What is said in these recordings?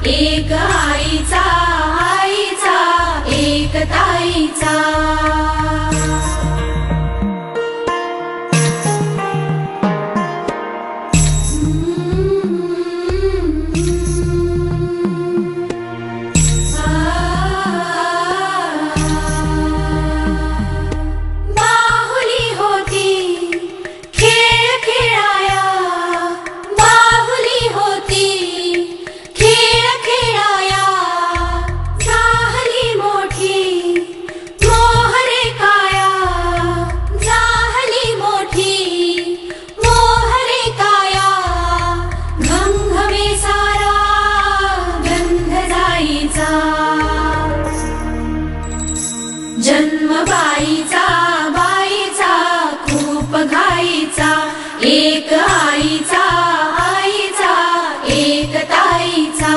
एक आईचा आईचा एक ताईचा। जन्म बाईचा बाईचा खूप घाईचा, एक आईचा आईचा एक ताईचा।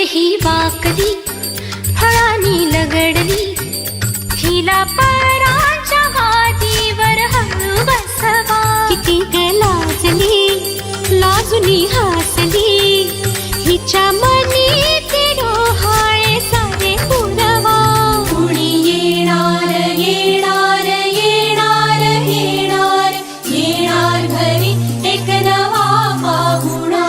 ही वाकली फळांनी लगडली, हिला पराच्या गादीवर हळू बसवा। किती ग लाजली लाजुनी हसली, हिच्या मनी ते डोहाळे सारे पुरवा। कुणी येणार येणार येणार येणार येणार घरी एक नवा पाहुणा।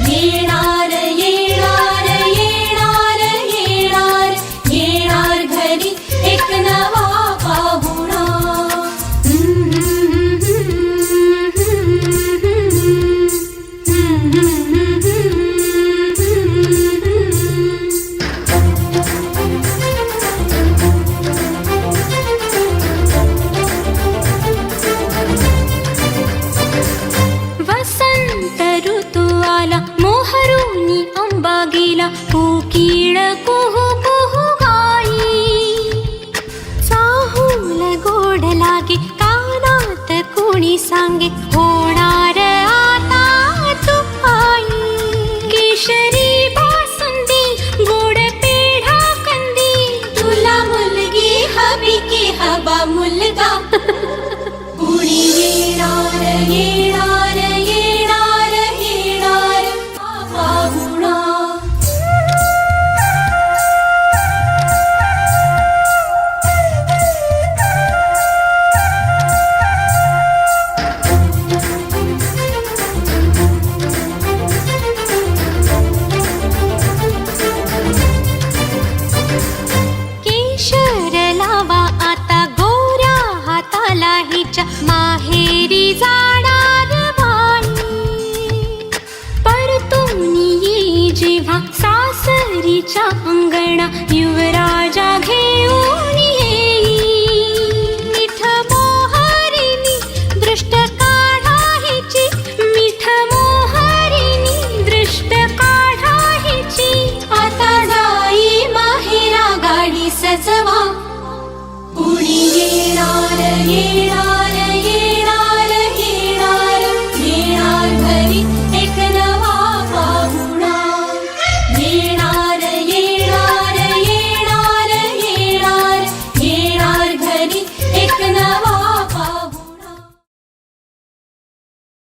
येणार येणार येणार येणार येणार घरी एक नवा पाहुणा। वसंत ऋतू आला मोहरुनी आंबा गेला, कोकिळ कुहू कुहू गाई। चाहूल गोड लागे कानात कोणी सांगे, होणार आता तू आई। केशरी बासुंदी गोड पेढा कंदी, तुला मुलगी हवी की हवा मुलगा। कुणी येणार येणार येणार येणार पाहुणा। केशर लावा आता गोऱ्या हाताला हिच्या, माहेरी जाणार बाई। परतून ये जेव्हा सासरीच्या अंगणा, युवराजा घेऊन